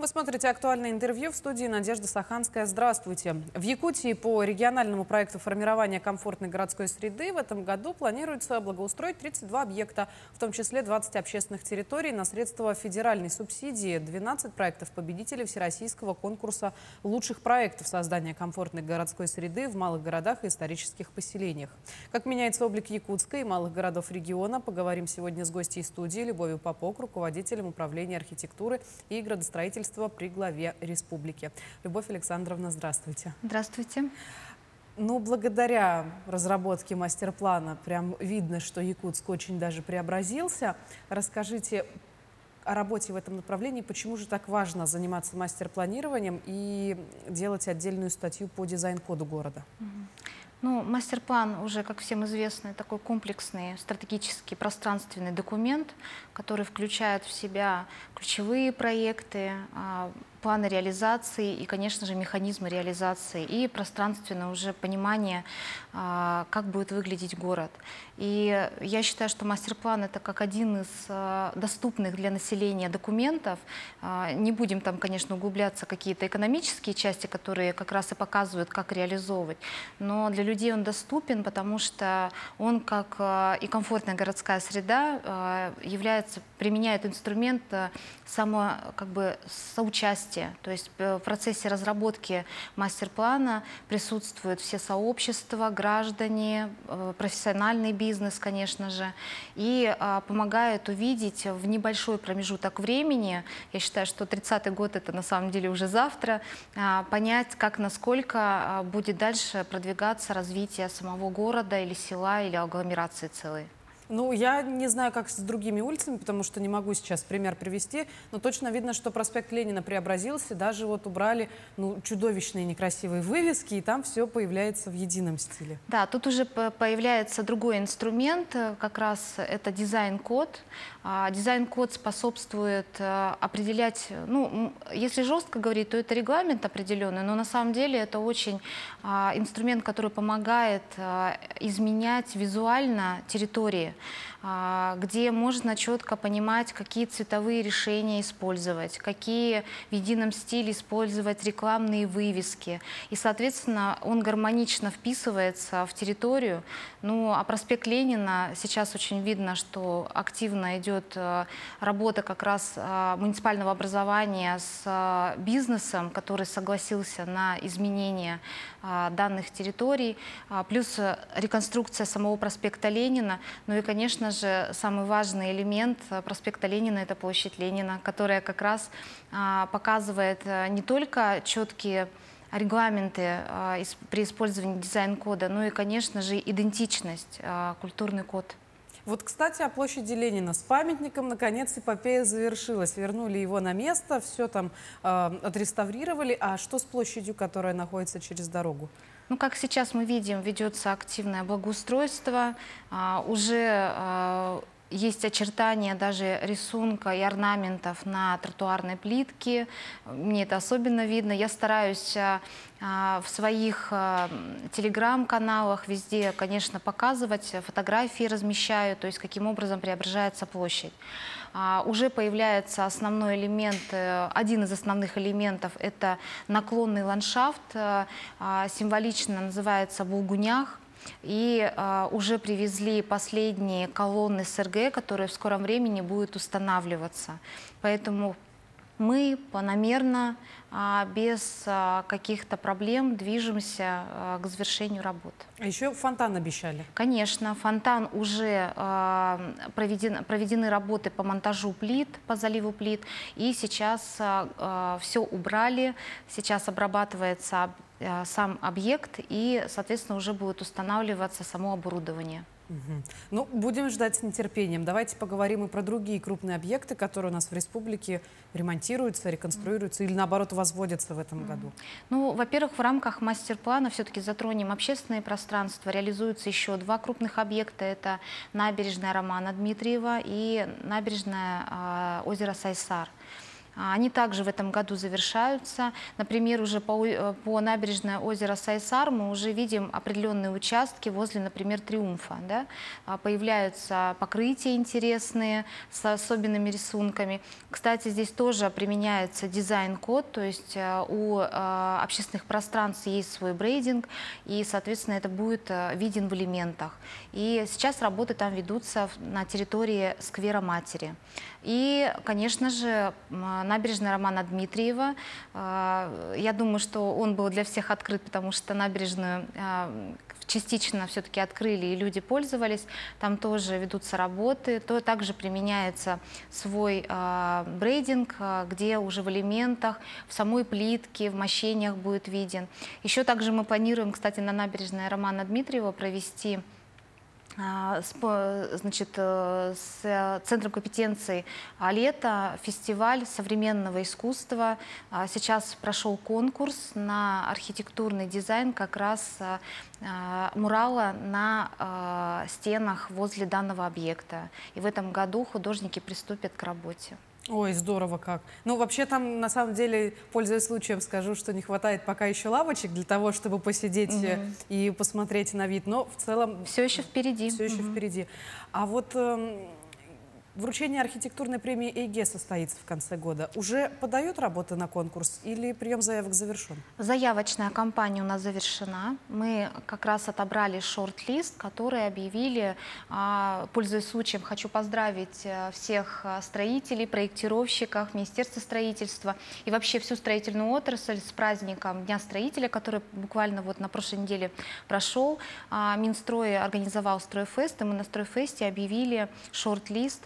Вы смотрите «Актуальное интервью», в студии Надежда Саханская. Здравствуйте. В Якутии по региональному проекту формирования комфортной городской среды в этом году планируется благоустроить 32 объекта, в том числе 20 общественных территорий на средства федеральной субсидии, 12 проектов победителей всероссийского конкурса лучших проектов создания комфортной городской среды в малых городах и исторических поселениях. Как меняется облик Якутска и малых городов региона, поговорим сегодня с гостьей студии Любовью Попок, руководителем управления архитектуры и градостроительства при главе республики. Любовь Александровна, здравствуйте. Здравствуйте. Ну, благодаря разработке мастер-плана прям видно, что Якутск очень даже преобразился. Расскажите о работе в этом направлении, почему же так важно заниматься мастер-планированием и делать отдельную статью по дизайн-коду города? Ну, мастер-план уже, как всем известно, такой комплексный стратегический пространственный документ, который включает в себя ключевые проекты, планы реализации и, конечно же, механизмы реализации и пространственное уже понимание, как будет выглядеть город. И я считаю, что мастер-план — это как один из доступных для населения документов. Не будем там, конечно, углубляться в какие-то экономические части, которые как раз и показывают, как реализовывать, но для людей он доступен, потому что он, как и комфортная городская среда, применяет инструмент соучастия. То есть в процессе разработки мастер-плана присутствуют все сообщества, граждане, профессиональный бизнес, конечно же, и помогают увидеть в небольшой промежуток времени, я считаю, что 30-й год — это на самом деле уже завтра, понять, насколько будет дальше продвигаться развитие самого города или села, или агломерации целой. Ну, я не знаю, как с другими улицами, потому что не могу сейчас пример привести, но точно видно, что проспект Ленина преобразился, даже вот убрали чудовищные некрасивые вывески, и там все появляется в едином стиле. Да, тут уже появляется другой инструмент, как раз это дизайн-код. Дизайн-код способствует определять, если жестко говорить, то это регламент определенный, но на самом деле это очень инструмент, который помогает изменять визуально территории, где можно четко понимать, какие цветовые решения использовать, какие в едином стиле использовать рекламные вывески. И, соответственно, он гармонично вписывается в территорию. Ну, а проспект Ленина сейчас очень видно, что активно идет работа как раз муниципального образования с бизнесом, который согласился на изменение данных территорий, плюс реконструкция самого проспекта Ленина. Ну и, конечно же, самый важный элемент проспекта Ленина — это площадь Ленина, которая как раз показывает не только четкие регламенты при использовании дизайн-кода, но и, конечно же, идентичность, культурный код. Вот, кстати, о площади Ленина. С памятником, наконец, эпопея завершилась. Вернули его на место, все там отреставрировали. А что с площадью, которая находится через дорогу? Ну, как сейчас мы видим, ведется активное благоустройство. Уже есть очертания даже рисунка и орнаментов на тротуарной плитке. Мне это особенно видно. Я стараюсь в своих телеграм-каналах везде, конечно, показывать, фотографии размещаю, то есть каким образом преображается площадь. Уже появляется основной элемент, один из основных элементов — это наклонный ландшафт, символично называется Булгунях. И уже привезли последние колонны СРГ, которые в скором времени будут устанавливаться. Поэтому мы планомерно, без каких-то проблем движемся к завершению работ. А еще фонтан обещали. Конечно, фонтан уже проведены работы по монтажу плит, по заливу плит. И сейчас все убрали, сейчас обрабатывается сам объект, и, соответственно, уже будет устанавливаться само оборудование. Ну, будем ждать с нетерпением. Давайте поговорим и про другие крупные объекты, которые у нас в республике ремонтируются, реконструируются или, наоборот, возводятся в этом году. Ну, во-первых, в рамках мастер-плана все-таки затронем общественные пространства. Реализуются еще два крупных объекта. Это набережная Романа Дмитриева и набережная озера Сайсар. Они также в этом году завершаются. Например, уже по набережной озера Сайсар мы уже видим определенные участки возле, например, Триумфа. Да? Появляются покрытия интересные с особенными рисунками. Кстати, здесь тоже применяется дизайн-код, то есть у общественных пространств есть свой брейдинг, и, соответственно, это будет виден в элементах. И сейчас работы там ведутся на территории сквера Матери. И, конечно же, набережная Романа Дмитриева. Я думаю, что он был для всех открыт, потому что набережную частично все-таки открыли и люди пользовались. Там тоже ведутся работы. Также применяется свой брейдинг, где уже в элементах, в самой плитке, в мощениях будет виден. Еще также мы планируем, кстати, на набережной Романа Дмитриева провести значит, с Центром компетенций «Лето» фестиваль современного искусства. Сейчас прошел конкурс на архитектурный дизайн как раз мурала на стенах возле данного объекта. И в этом году художники приступят к работе. Ой, здорово как. Ну, вообще там, на самом деле, пользуясь случаем, скажу, что не хватает пока еще лавочек для того, чтобы посидеть и посмотреть на вид. Но в целом... Все еще впереди. Все еще впереди. А вот вручение архитектурной премии ЭйГе состоится в конце года. Уже подают работы на конкурс или прием заявок завершен? Заявочная кампания у нас завершена. Мы как раз отобрали шорт-лист, который объявили. Пользуясь случаем, хочу поздравить всех строителей, проектировщиков, Министерства строительства и вообще всю строительную отрасль с праздником Дня строителя, который буквально вот на прошлой неделе прошел. Минстрой организовал Стройфест, и мы на Стройфесте объявили шорт-лист.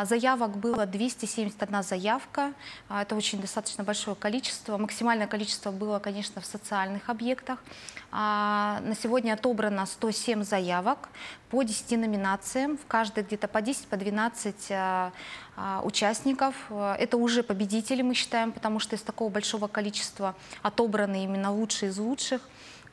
Заявок было 271 заявка. Это очень достаточно большое количество. Максимальное количество было, конечно, в социальных объектах. На сегодня отобрано 107 заявок по 10 номинациям. В каждой где-то по 10, по 12 участников. Это уже победители, мы считаем, потому что из такого большого количества отобраны именно лучшие из лучших.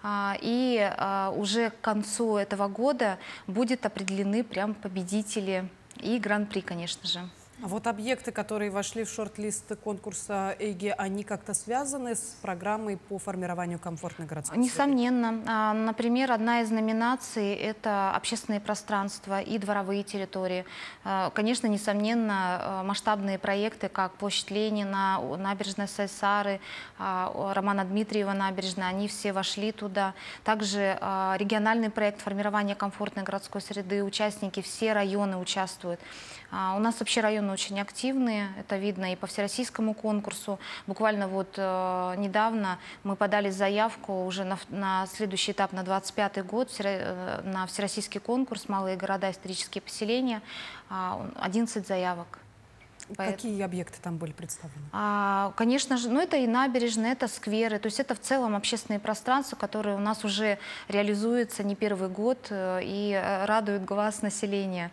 И уже к концу этого года будут определены прям победители и гран-при, конечно же. А вот объекты, которые вошли в шорт-лист конкурса ЭйГе, они как-то связаны с программой по формированию комфортной городской среды? Несомненно. Например, одна из номинаций – это общественные пространства и дворовые территории. Конечно, несомненно, масштабные проекты, как площадь Ленина, набережная Сайсары, Романа Дмитриева набережная, они все вошли туда. Также региональный проект формирования комфортной городской среды, участники, все районы участвуют. У нас вообще районы очень активные, это видно и по всероссийскому конкурсу. Буквально вот недавно мы подали заявку уже на следующий этап, на 2025 год, на всероссийский конкурс «Малые города, исторические поселения», 11 заявок. Какие объекты там были представлены? Конечно же, это и набережные, это скверы, то есть это в целом общественные пространства, которые у нас уже реализуются не первый год и радуют глаз населения.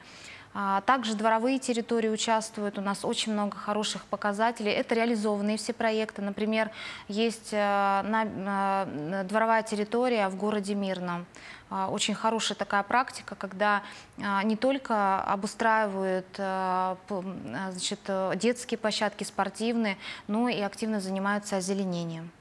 Также дворовые территории участвуют, у нас очень много хороших показателей. Это реализованные все проекты. Например, есть дворовая территория в городе Мирном. Очень хорошая такая практика, когда не только обустраивают значит, детские площадки спортивные, но и активно занимаются озеленением.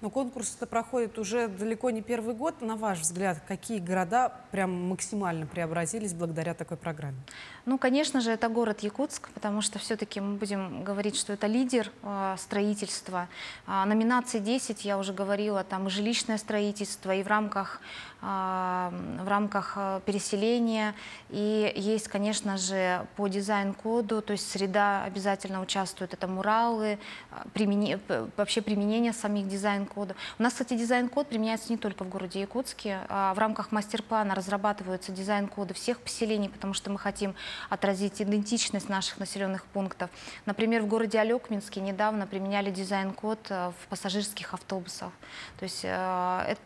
Но конкурс-то проходит уже далеко не первый год. На ваш взгляд, какие города прям максимально преобразились благодаря такой программе? Ну, конечно же, это город Якутск, потому что все-таки мы будем говорить, что это лидер строительства. Номинации 10, я уже говорила, там и жилищное строительство, и в рамках переселения. И есть, конечно же, по дизайн-коду, то есть среда обязательно участвует. Это муралы, вообще применение самих дизайн-кодов. У нас, кстати, дизайн-код применяется не только в городе Якутске. В рамках мастер-плана разрабатываются дизайн-коды всех поселений, потому что мы хотим отразить идентичность наших населенных пунктов. Например, в городе Алекминске недавно применяли дизайн-код в пассажирских автобусах. То есть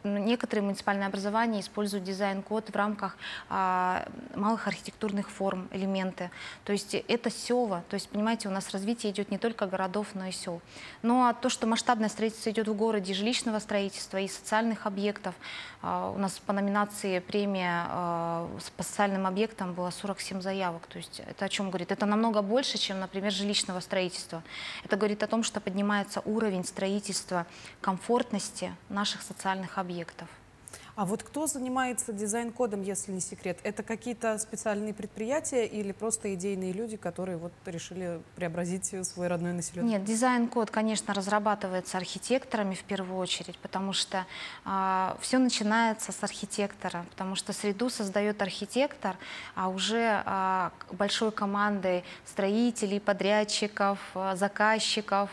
некоторые муниципальные образования используют дизайн-код в рамках малых архитектурных форм, элементы. То есть это села. То есть, понимаете, у нас развитие идет не только городов, но и сел. Ну а то, что масштабное строительство идет в городе городе жилищного строительства и социальных объектов. У нас по номинации премия по социальным объектам было 47 заявок. То есть это о чем говорит? Это намного больше, чем, например, жилищного строительства. Это говорит о том, что поднимается уровень строительства комфортности наших социальных объектов. А вот кто занимается дизайн-кодом, если не секрет? Это какие-то специальные предприятия или просто идейные люди, которые вот решили преобразить свой родной населенный? Нет, дизайн-код, конечно, разрабатывается архитекторами в первую очередь, потому что все начинается с архитектора, потому что среду создает архитектор, а уже большой командой строителей, подрядчиков, заказчиков,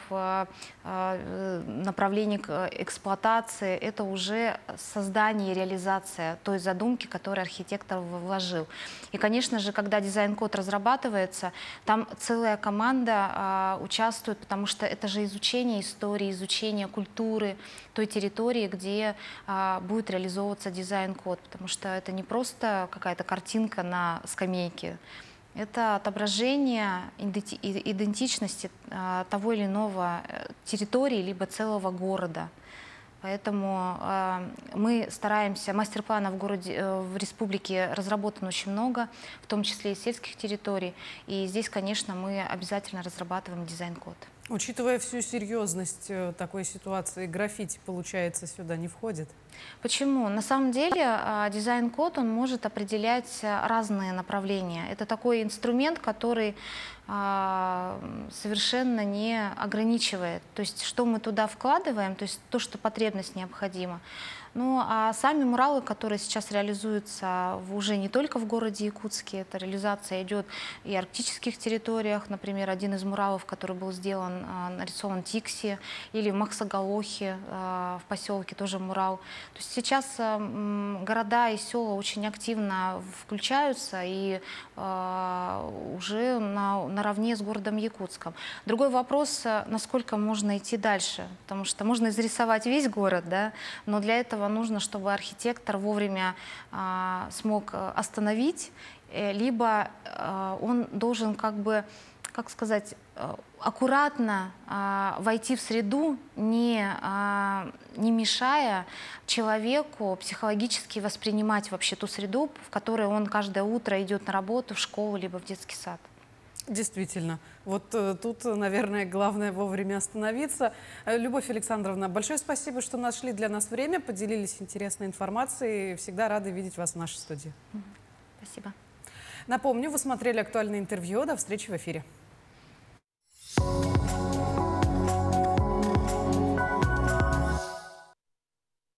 направлений к эксплуатации, это уже создание и реализация той задумки, которую архитектор вложил. И, конечно же, когда дизайн-код разрабатывается, там целая команда участвует, потому что это же изучение истории, изучение культуры той территории, где будет реализовываться дизайн-код, потому что это не просто какая-то картинка на скамейке. Это отображение идентичности того или иного территории, либо целого города. Поэтому мы стараемся, мастер-планов в республике разработано очень много, в том числе и сельских территорий. И здесь, конечно, мы обязательно разрабатываем дизайн-код. Учитывая всю серьезность такой ситуации, граффити, получается, сюда не входит? Почему? На самом деле дизайн-код, он может определять разные направления. Это такой инструмент, который совершенно не ограничивает. То есть, что мы туда вкладываем, то есть то, что потребность необходима. Ну, а сами муралы, которые сейчас реализуются уже не только в городе Якутске, эта реализация идет и в арктических территориях. Например, один из муралов, который был сделан, нарисован в Тикси, или в Махсоголохе, в поселке тоже мурал. То есть сейчас города и села очень активно включаются и уже наравне с городом Якутском. Другой вопрос, насколько можно идти дальше, потому что можно изрисовать весь город, да, но для этого нужно, чтобы архитектор вовремя смог остановить, либо он должен как сказать, аккуратно войти в среду, не мешая человеку психологически воспринимать вообще ту среду, в которой он каждое утро идет на работу, в школу, либо в детский сад. Действительно. Вот тут, наверное, главное вовремя остановиться. Любовь Александровна, большое спасибо, что нашли для нас время, поделились интересной информацией. Всегда рады видеть вас в нашей студии. Спасибо. Напомню, вы смотрели актуальное интервью. До встречи в эфире.